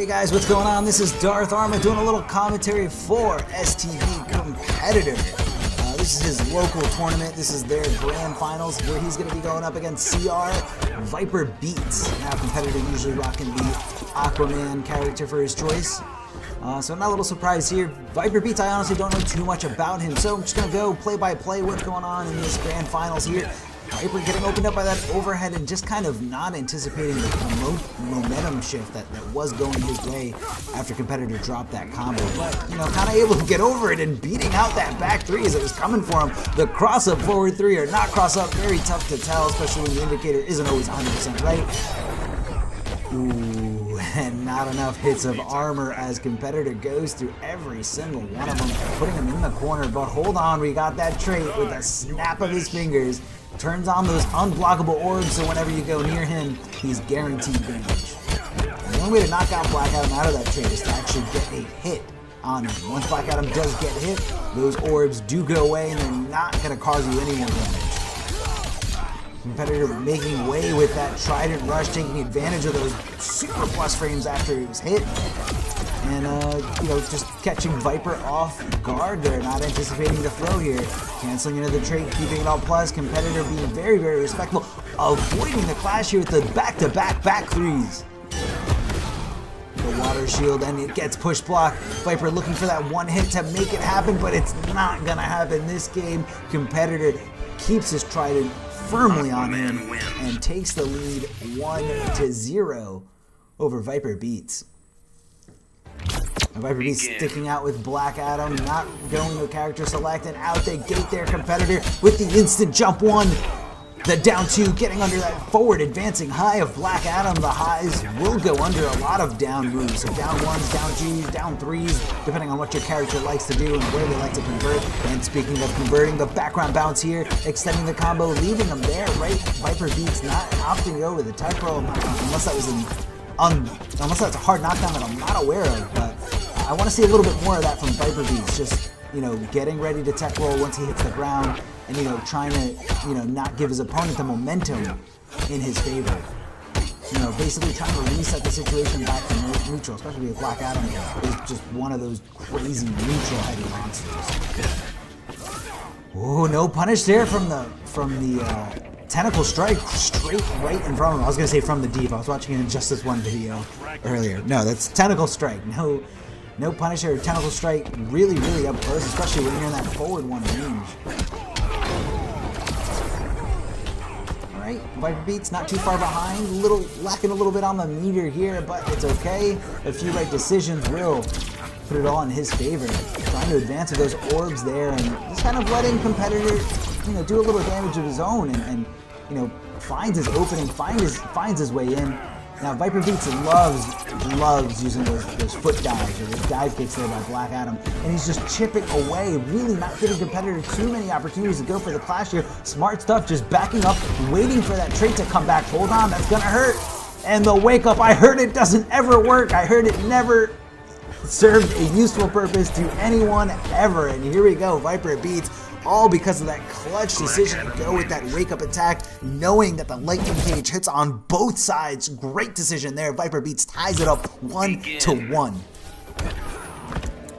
Hey guys, what's going on? This is Darth Arma doing a little commentary for STB Kompetitor. This is his local tournament. This is their grand finals where he's going to be going up against CR ViperBeats. Now, Kompetitor usually rocking the Aquaman character for his choice. So not a little surprise here. ViperBeats, I honestly don't know too much about him, so I'm just going to go play by play what's going on in this grand finals here. Viper getting opened up by that overhead and just kind of not anticipating the momentum shift that was going his way after Kompetitor dropped that combo. But, you know, kind of able to get over it and beating out that back three as it was coming for him. The cross-up forward three or not cross-up, very tough to tell, especially when the indicator isn't always 100% right. Ooh, and not enough hits of armor as Kompetitor goes through every single one of them, putting him in the corner. But hold on, we got that trait with a snap of his fingers. Turns on those unblockable orbs, so whenever you go near him, he's guaranteed damage. And the only way to knock out Black Adam out of that trait is to actually get a hit on him. Once Black Adam does get hit, those orbs do go away and they're not going to cause you any more damage. Kompetitor making way with that Trident Rush, taking advantage of those super plus frames after he was hit. And, you know, just catching Viper off guard there, not anticipating the throw here. Canceling into the trait, keeping it all plus. Kompetitor being very, very respectful, avoiding the clash here with the back-to-back back threes. The water shield, and it gets push block. Viper looking for that one hit to make it happen, but it's not gonna happen this game. Kompetitor keeps his Trident firmly on him and takes the lead 1-0 over ViperBeats. ViperBeats sticking out with Black Adam, not going to character select, and out they gate their Kompetitor with the instant jump one. The down two, getting under that forward advancing high of Black Adam. The highs will go under a lot of down moves. So down ones, down twos, down threes, depending on what your character likes to do and where they like to convert. And speaking of converting, the background bounce here, extending the combo, leaving them there, right? ViperBeats not opting to go with the type roll, unless that was unless that's a hard knockdown that I'm not aware of, but I want to see a little bit more of that from ViperBeats, just, you know, getting ready to tech roll once he hits the ground and, you know, trying to, you know, not give his opponent the momentum in his favor. You know, basically trying to reset the situation back to neutral, especially with Black Adam is just one of those crazy neutral heavy monsters. Oh, no punish there from the Tentacle Strike straight right in front of him. I was going to say from the deep. I was watching an Injustice 1 video earlier. No, that's Tentacle Strike. No punish or Tentacle Strike really, really up close, especially when you're in that forward one range. Alright, ViperBeats not too far behind. Lacking a little bit on the meter here, but it's okay. A few right decisions will put it all in his favor. Trying to advance with those orbs there and just kind of letting Kompetitor, you know, do a little damage of his own and you know, finds his opening, finds his way in. Now ViperBeats loves using those foot dives or those dive kicks there by Black Adam, and he's just chipping away, really not giving Kompetitor too many opportunities to go for the clash here. Smart stuff, just backing up, waiting for that trait to come back. Hold on, that's gonna hurt. And the wake up, I heard it doesn't ever work. I heard it never served a useful purpose to anyone ever. And here we go, ViperBeats, all because of that clutch decision to go with that wake-up attack, knowing that the lightning cage hits on both sides. Great decision there. ViperBeats ties it up 1-1.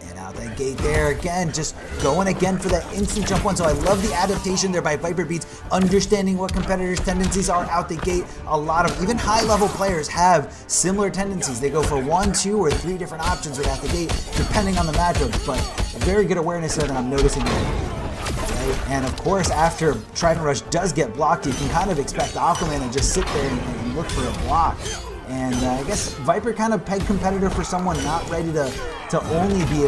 And out the gate there again, just going again for that instant jump one. So I love the adaptation there by ViperBeats, understanding what Kompetitor's tendencies are out the gate. A lot of even high-level players have similar tendencies. They go for 1, 2, or 3 different options right out the gate, depending on the matchup. But a very good awareness there that I'm noticing there. And of course, after Trident Rush does get blocked, you can kind of expect Aquaman to just sit there and look for a block. And I guess Viper kind of pegged Kompetitor for someone not ready to only be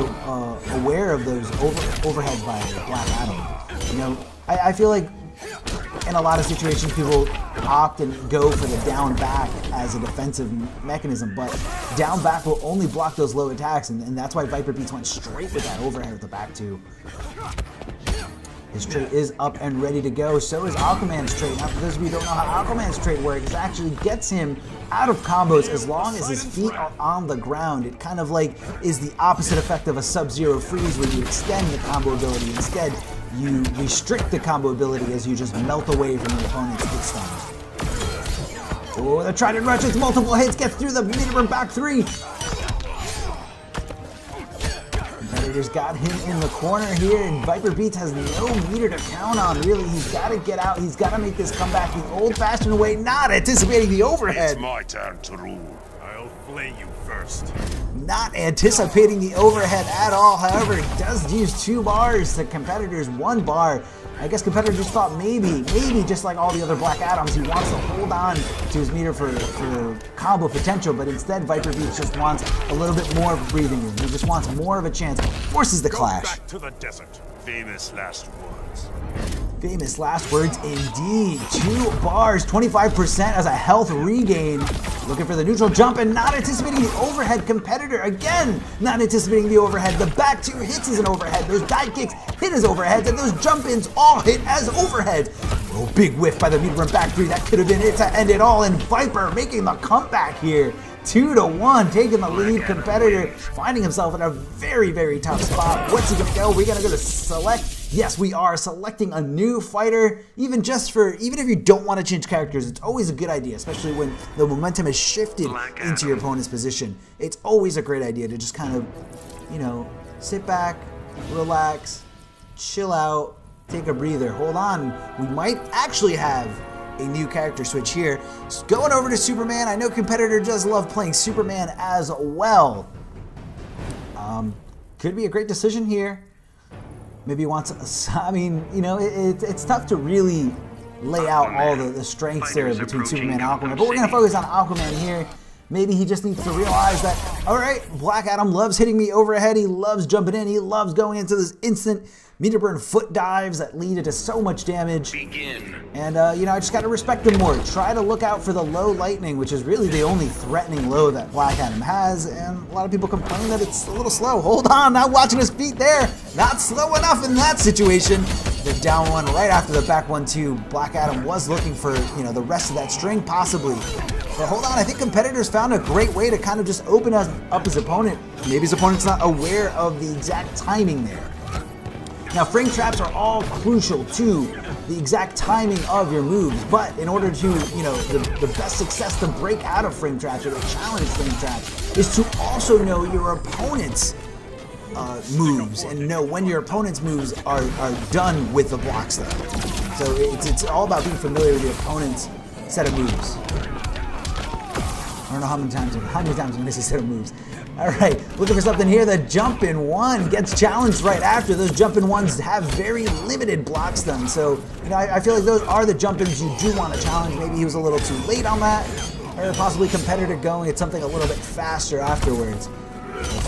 aware of those overheads by Black Adam. You know, I feel like in a lot of situations people opt and go for the down back as a defensive mechanism, but down back will only block those low attacks, and that's why ViperBeats went straight with that overhead with the back two. His trait is up and ready to go. So is Aquaman's trait. Now, for those of you who don't know how Aquaman's trait works, it actually gets him out of combos as long as his feet are on the ground. It kind of like is the opposite effect of a Sub-Zero freeze where you extend the combo ability. Instead, you restrict the combo ability as you just melt away from your opponent's hit stuns. Oh, the Trident Rush with multiple hits, gets through the mid-room back three. Competitor's got him in the corner here, and ViperBeats has no meter to count on, really. He's got to get out. He's got to make this comeback the old-fashioned way, not anticipating the overhead. It's my turn to rule. I'll flay you first. Not anticipating the overhead at all. However, he does use 2 bars to Competitor's 1 bar. I guess Competitor just thought maybe just like all the other Black Adams, he wants to hold on to his meter for combo potential, but instead ViperBeats just wants a little bit more breathing room. He just wants more of a chance, forces the clash. Back to the desert. Famous last words. Famous last words indeed. 2 bars, 25% as a health regain. Looking for the neutral jump and not anticipating the overhead. Competitor again, not anticipating the overhead. The back 2 hits as an overhead. Those dive kicks hit as overheads, and those jump ins all hit as overhead. Oh, big whiff by the meter run back 3. That could have been it to end it all, and Viper making the comeback here. 2-1, taking the lead. Competitor finding himself in a very, very tough spot. What's he gonna go? We're gonna go to select. Yes, we are selecting a new fighter. Even if you don't want to change characters, it's always a good idea, especially when the momentum is shifted into your opponent's position. It's always a great idea to just kind of, sit back, relax, chill out, take a breather. Hold on, we might actually have a new character switch here. So going over to Superman. I know Competitor does love playing Superman as well. Could be a great decision here. Maybe he wants, it's tough to really lay out all the strengths there between Superman and Aquaman, but we're going to focus on Aquaman here. Maybe he just needs to realize that, all right, Black Adam loves hitting me overhead. He loves jumping in. He loves going into this instant meter burn foot dives that lead into so much damage. Begin. And, I just got to respect him more. Try to look out for the low lightning, which is really the only threatening low that Black Adam has. And a lot of people complain that it's a little slow. Hold on, not watching his feet there. Not slow enough in that situation. The down 1 right after the back 1-2. Black Adam was looking for, the rest of that string possibly. But hold on, I think Competitor's found a great way to kind of just open up his opponent. Maybe his opponent's not aware of the exact timing there. Now, frame traps are all crucial to the exact timing of your moves, but in order to, the best success to break out of frame traps or to challenge frame traps is to also know your opponent's moves and know when your opponent's moves are done with the blocks there. So it's all about being familiar with your opponent's set of moves. I don't know how many times I'm going to say set of moves. All right, looking for something here. The jump-in 1 gets challenged right after. Those jump-in 1s have very limited blocks done. So, I feel like those are the jump-ins you do want to challenge. Maybe he was a little too late on that, or possibly Competitor going at something a little bit faster afterwards.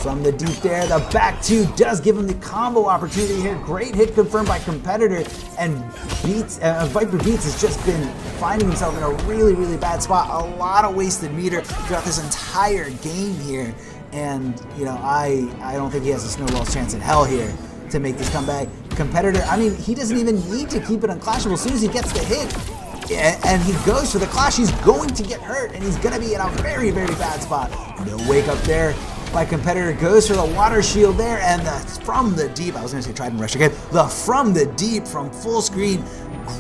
From the deep there, the back 2 does give him the combo opportunity here. Great hit confirmed by Competitor, and ViperBeats has just been finding himself in a really, really bad spot. A lot of wasted meter throughout this entire game here. And, I don't think he has a snowball's chance in hell here to make this comeback. Competitor, he doesn't even need to keep it unclashable. As soon as he gets the hit and he goes for the clash, he's going to get hurt, and he's going to be in a very, very bad spot. No wake up there by Competitor. Goes for the water shield there, and from the deep, I was going to say Trident Rush again, from the deep, from full screen,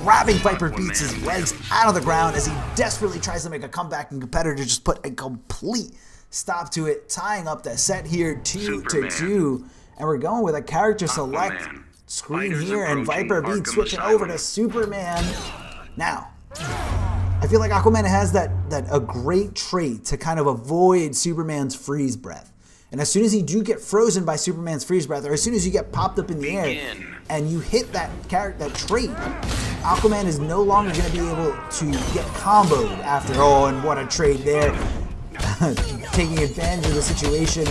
grabbing ViperBeats' legs out of the ground as he desperately tries to make a comeback, and Competitor just put a complete stop to it, tying up the set here 2-2. And we're going with a character select screen here, and ViperBeats switching over to Superman. Now, I feel like Aquaman has a great trait to kind of avoid Superman's freeze breath. And as soon as you do get frozen by Superman's freeze breath, or as soon as you get popped up in the air and you hit that trait, Aquaman is no longer going to be able to get comboed after. Oh, and what a trade there. Taking advantage of the situation,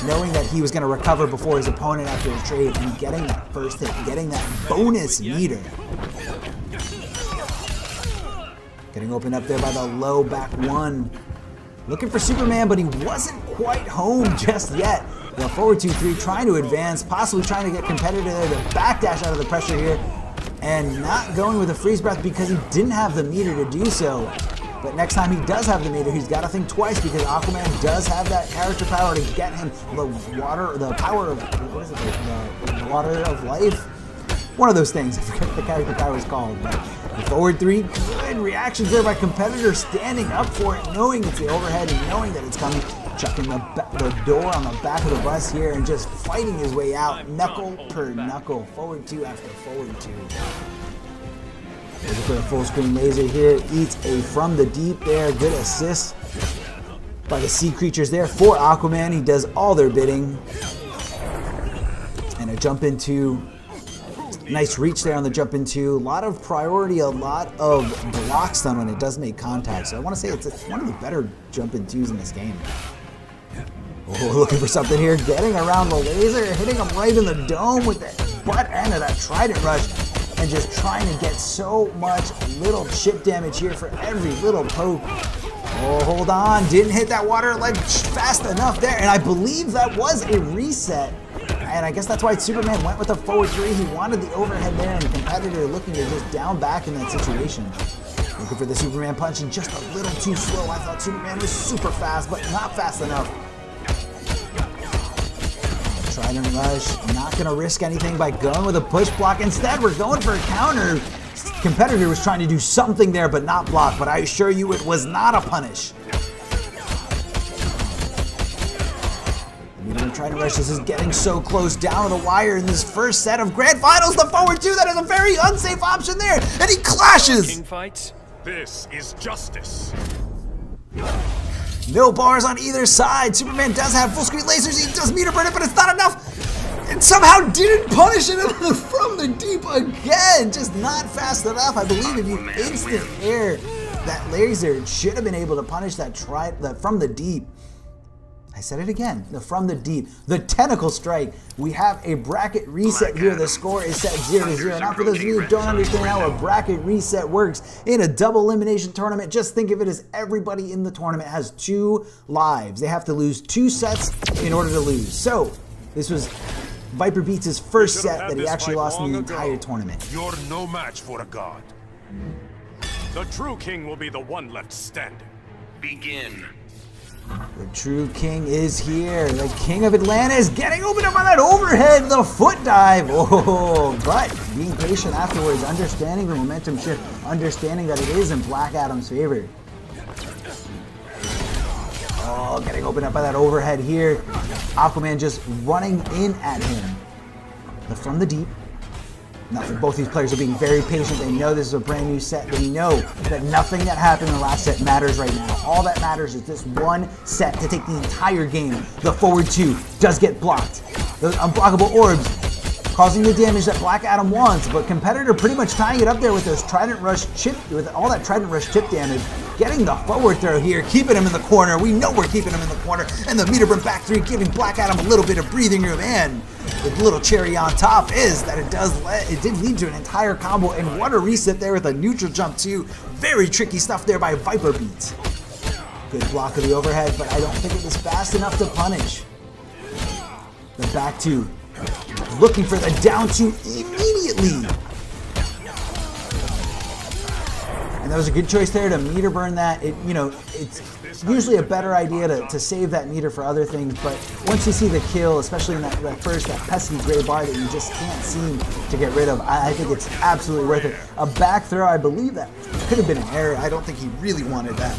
knowing that he was going to recover before his opponent after the trade, and getting that first hit, getting that bonus meter. Getting opened up there by the low back 1. Looking for Superman, but he wasn't quite home just yet. The forward 2-3 trying to advance, possibly trying to get Competitor there to backdash out of the pressure here, and not going with a freeze breath because he didn't have the meter to do so. But next time he does have the meter, he's got to think twice, because Aquaman does have that character power to get him the power of, what is it, the water of life? One of those things, I forget what the character power is called. But the forward 3, good reactions there by Competitor, standing up for it, knowing it's the overhead and knowing that it's coming. chucking the door on the back of the bus here and just fighting his way out, knuckle per knuckle, forward 2 after forward 2. Looking for a full screen laser here, eats a from the deep there, good assist by the sea creatures there for Aquaman. He does all their bidding. And a jump into, nice reach there on the jump into. A lot of priority, a lot of block stun when it does make contact. So I want to say it's one of the better jump intos in this game. Oh, looking for something here, getting around the laser, hitting him right in the dome with the butt end of that Trident Rush, and just trying to get so much little chip damage here for every little poke. Oh, hold on, didn't hit that water ledge fast enough there, and I believe that was a reset. And I guess that's why Superman went with a forward 3. He wanted the overhead there, and the competitor looking to just down back in that situation. Looking for the Superman punch, and just a little too slow. I thought Superman was super fast, but not fast enough. Trident Rush, not going to risk anything by going with a push block. Instead, we're going for a counter. Competitor was trying to do something there, but not block. But I assure you, it was not a punish. Trident Rush, this is getting so close down to the wire in this first set of Grand Finals. The forward 2, that is a very unsafe option there, and he clashes. King fights. This is justice. No bars on either side. Superman does have full screen lasers. He does meter burn it, but it's not enough. And somehow didn't punish it from the deep again. Just not fast enough. I believe if you instant air that laser, it should have been able to punish that from the deep. I said it again, the from the deep, the tentacle strike. We have a bracket reset here. The score is set 0-0. Now for those of you who don't understand how a bracket reset works in a double elimination tournament, just think of it as everybody in the tournament has 2 lives. They have to lose 2 sets in order to lose. So this was ViperBeats' first set that he actually lost in the entire tournament. You're no match for a god. The true king will be the one left standing. Begin. The true king is here. The king of Atlanta is getting opened up on that overhead, the foot dive. Oh, but being patient afterwards, understanding the momentum shift, understanding that it is in Black Adam's favor. Oh, getting opened up by that overhead here. Aquaman just running in at him. But from the deep. Now, both these players are being very patient. They know this is a brand new set. They know that nothing that happened in the last set matters right now. All that matters is this one set to take the entire game. The forward 2 does get blocked. Those unblockable orbs causing the damage that Black Adam wants, but competitor pretty much tying it up there with those Trident Rush chip, with all that Trident Rush chip damage. Getting the forward throw here, keeping him in the corner. We know we're keeping him in the corner. And the meter burn back 3, giving Black Adam a little bit of breathing room. And the little cherry on top is that it did lead to an entire combo. And what a reset there with a neutral jump too. Very tricky stuff there by ViperBeats. Good block of the overhead, but I don't think it was fast enough to punish. The back 2. Looking for the down 2 immediately. And that was a good choice there to meter burn that. It's usually a better idea to save that meter for other things, but once you see the kill, especially in that pesky gray bar that you just can't seem to get rid of, I think it's absolutely worth it. A back throw, I believe that could have been an error. I don't think he really wanted that.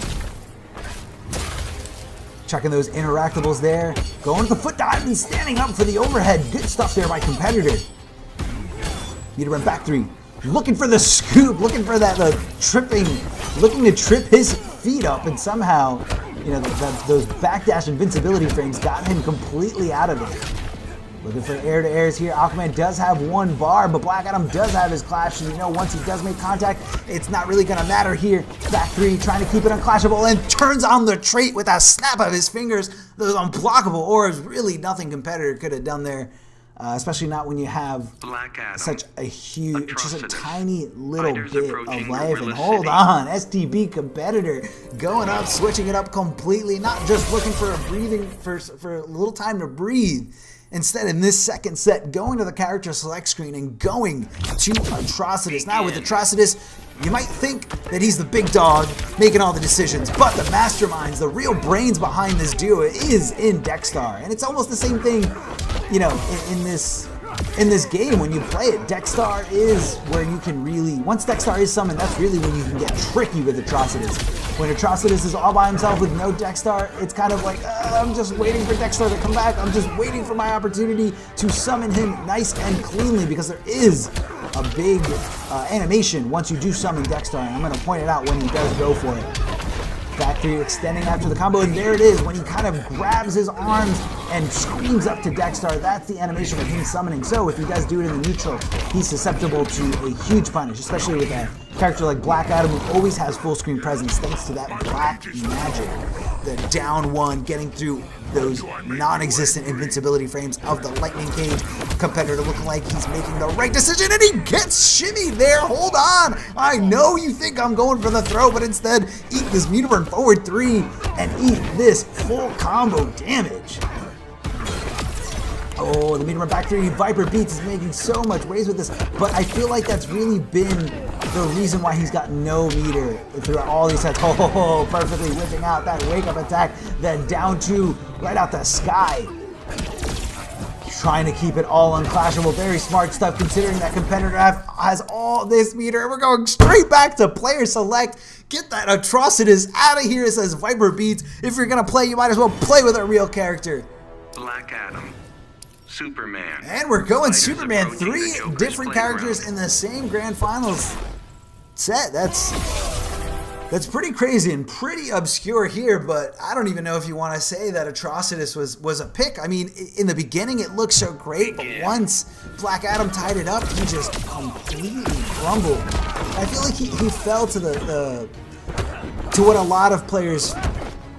Chucking those interactables there. Going to the foot dive and standing up for the overhead. Good stuff there by competitor. Meter burn back 3. Looking for the scoop, looking for that tripping, looking to trip his feet up, and somehow, those backdash invincibility frames got him completely out of it. Looking for air-to-airs here. Aquaman does have 1 bar, but Black Adam does have his clash. And once he does make contact, it's not really going to matter here. Back 3, trying to keep it unclashable, and turns on the trait with a snap of his fingers. Those unblockable orbs, really nothing competitor could have done there. Especially not when you have such a huge, just a tiny little bit of life. And hold on, STB Kompetitor going up, switching it up completely, not just looking for a breathing, for a little time to breathe. Instead, in this second set, going to the character select screen and going to Atrocitus. Now with Atrocitus, you might think that he's the big dog making all the decisions, but the masterminds, the real brains behind this duo is in Dexstar. And it's almost the same thing, in this in this game, when you play it, Dexstar is where you can really, once Dexstar is summoned, that's really when you can get tricky with Atrocitus. When Atrocitus is all by himself with no Dexstar, it's kind of like, I'm just waiting for Dexstar to come back. I'm just waiting for my opportunity to summon him nice and cleanly, because there is a big animation once you do summon Dexstar, and I'm going to point it out when he does go for it. Back 3 extending after the combo, and there it is when he kind of grabs his arms and screams up to Dexstar. That's the animation of him summoning. So if he does do it in the neutral, he's susceptible to a huge punish, especially with a character like Black Adam, who always has full screen presence thanks to that black magic. The down one, getting through those non-existent invincibility frames of the Lightning Cage. Competitor looking like he's making the right decision, and he gets shimmied there. Hold on, I know you think I'm going for the throw, but instead eat this meter burn forward 3 and eat this full combo damage. Oh, the meter burn back 3. ViperBeats is making so much waves with this, but I feel like that's really been the reason why he's got no meter throughout all these sets. Oh, perfectly whipping out that wake-up attack, then down 2 right out the sky. Trying to keep it all unclashable. Very smart stuff considering that Competitor has all this meter. We're going straight back to player select. Get that Atrocitus out of here, says ViperBeats. If you're going to play, you might as well play with a real character. Black Adam. Superman. And we're going Superman. 3 different characters in the same grand finals set. That's pretty crazy and pretty obscure here, but I don't even know if you want to say that Atrocitus was a pick. I mean, in the beginning it looked so great, but once Black Adam tied it up, he just completely crumbled. I feel like he fell to to what a lot of players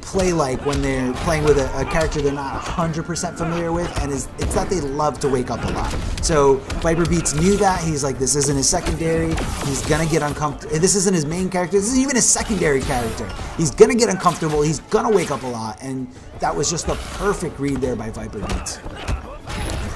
play like when they're playing with a character they're not 100% familiar with, and it's that they love to wake up a lot. So ViperBeats knew that. He's like, this isn't his secondary. He's gonna get uncomfortable. This isn't his main character. This isn't even his secondary character. He's gonna get uncomfortable. He's gonna wake up a lot, and that was just the perfect read there by ViperBeats.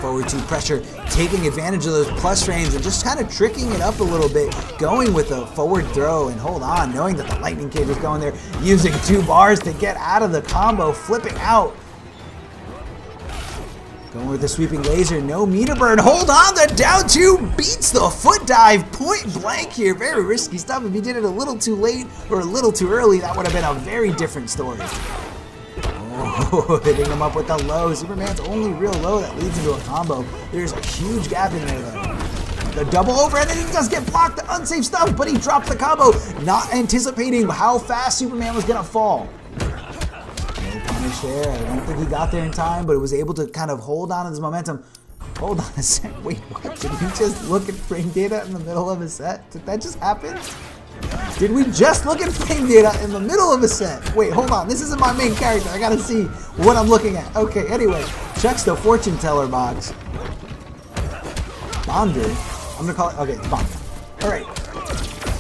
Forward 2 pressure, taking advantage of those plus frames and just kind of tricking it up a little bit, going with a forward throw, and hold on, knowing that the Lightning Cage was going there, using 2 bars to get out of the combo, flipping out. Going with the sweeping laser, no meter burn, hold on, the down 2 beats the foot dive, point blank here, very risky stuff. If he did it a little too late or a little too early, that would have been a very different story. Oh, hitting him up with the low. Superman's only real low that leads into a combo. There's a huge gap in there though. The double overhead, and he does get blocked, the unsafe stuff, but he dropped the combo, not anticipating how fast Superman was gonna fall. No punish there. I don't think he got there in time, but it was able to kind of hold on to this momentum. Hold on a sec. Wait, what? Did we just look at frame data in the middle of a set? Did that just happen? Did we just look at frame data in the middle of a set? Wait, hold on. This isn't my main character. I gotta see what I'm looking at. Okay, anyway. Checks the fortune teller box. Bonder. I'm gonna call it, okay, Bonder. Alright.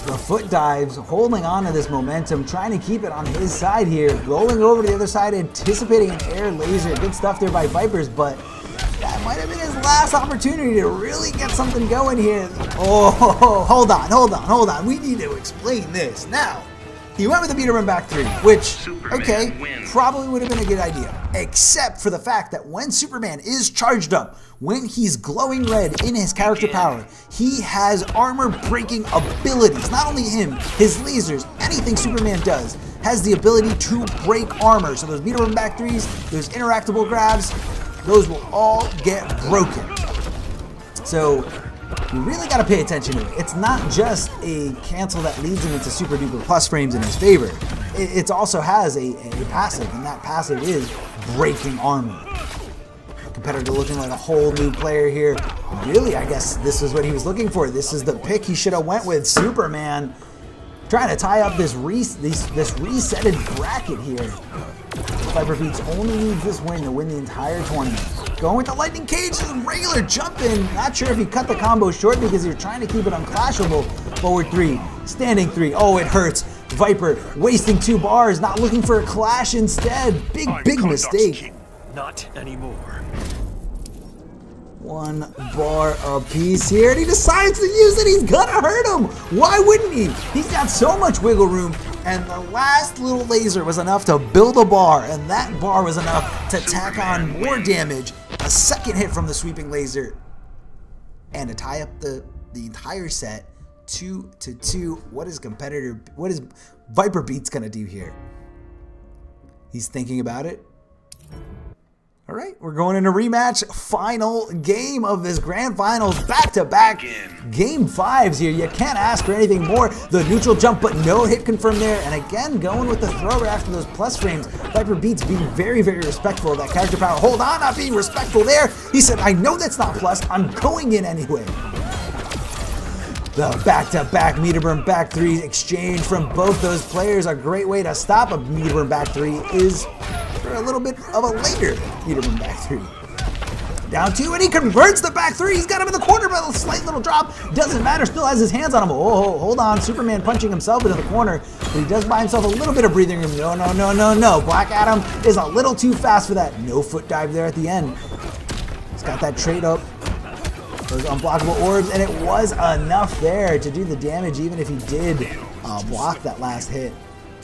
The foot dives, holding on to this momentum, trying to keep it on his side here. Rolling over to the other side, anticipating an air laser. Good stuff there by Vipers, but that might have been his last opportunity to really get something going here. Oh, hold on. We need to explain this. Now, he went with the meter run back 3, which, Superman okay, wins. probably would have been a good idea. Except for the fact that when Superman is charged up, when he's glowing red in his character power, he has armor-breaking abilities. Not only him, his lasers, anything Superman does has the ability to break armor. So those meter run back 3s, those interactable grabs, those will all get broken. So you really got to pay attention to it. It's not just a cancel that leads him into super duper plus frames in his favor. It also has a passive, and that passive is breaking armor. Competitor looking like a whole new player here. Really, I guess this is what he was looking for. This is the pick he should have went with. Superman trying to tie up this resetted bracket here. ViperBeats only needs this win to win the entire tournament. Going with the Lightning Cage, and regular jump in. Not sure if he cut the combo short because you're trying to keep it unclashable. Forward 3, standing 3. Oh, it hurts. Viper wasting 2 bars, not looking for a clash instead. Big mistake. King. Not anymore. 1 bar apiece here, and he decides to use it. He's gonna hurt him. Why wouldn't he? He's got so much wiggle room, and the last little laser was enough to build a bar, and that bar was enough to tack on more damage. A second hit from the sweeping laser. and to tie up the entire set 2-2. What is ViperBeats gonna do here? He's thinking about it. All right, we're going into rematch. Final game of this grand finals, back-to-back game 5s here. You can't ask for anything more. The neutral jump, but no hit confirmed there. And again, going with the thrower after those plus frames. ViperBeats being very, very respectful of that character power. Hold on, not being respectful there. He said, I know that's not plus. I'm going in anyway. The back-to-back meter burn back 3 exchange from both those players. A great way to stop a meter burn back 3 is for a little bit of a later meter burn back 3. Down 2, and he converts the back 3. He's got him in the corner, but a slight little drop. Doesn't matter, still has his hands on him. Oh, hold on. Superman punching himself into the corner, but he does buy himself a little bit of breathing room. No. Black Adam is a little too fast for that. No foot dive there at the end. He's got that trade up. Those unblockable orbs, and it was enough there to do the damage, even if he did block that last hit.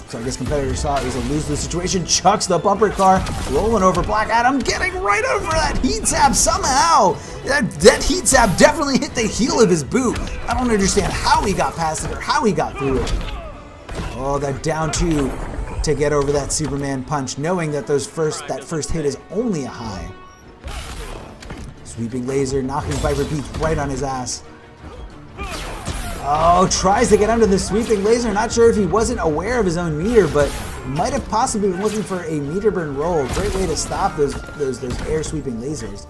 So I guess Competitor saw it was a lose-lose situation. Chucks the bumper car, rolling over Black Adam, getting right over that heat zap somehow. That heat zap definitely hit the heel of his boot. I don't understand how he got past it or how he got through it. Oh, that down 2 to get over that Superman punch, knowing that that first hit is only a high. Sweeping laser, knocking ViperBeats right on his ass. Oh, tries to get under the sweeping laser. Not sure if he wasn't aware of his own meter, but might have possibly been looking for a meter burn roll. Great way to stop those air sweeping lasers.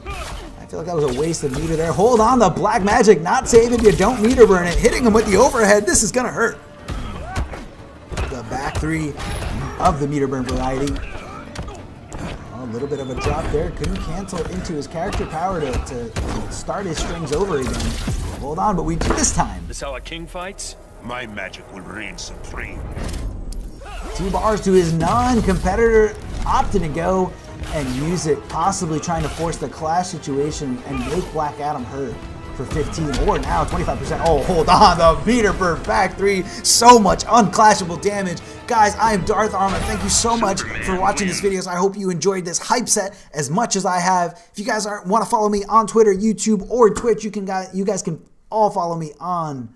I feel like that was a waste of meter there. Hold on, the black magic, not safe if you don't meter burn it. Hitting him with the overhead, this is gonna hurt. The back 3 of the meter burn variety. A little bit of a drop there. Couldn't cancel into his character power to start his strings over again. Hold on, but we do this time. This how a king fights? My magic will reign supreme. 2 bars to his non-competitor, opting to go and use it, possibly trying to force the clash situation and make Black Adam hurt for 15, or now 25%. Oh, hold on, the meter burn back 3. So much unclashable damage. Guys, I am Darth Arma. Thank you so much for watching this video. I hope you enjoyed this hype set as much as I have. If you guys want to follow me on Twitter, YouTube, or Twitch, you guys can all follow me on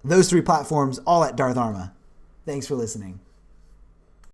those 3 platforms, all at Darth Arma. Thanks for listening.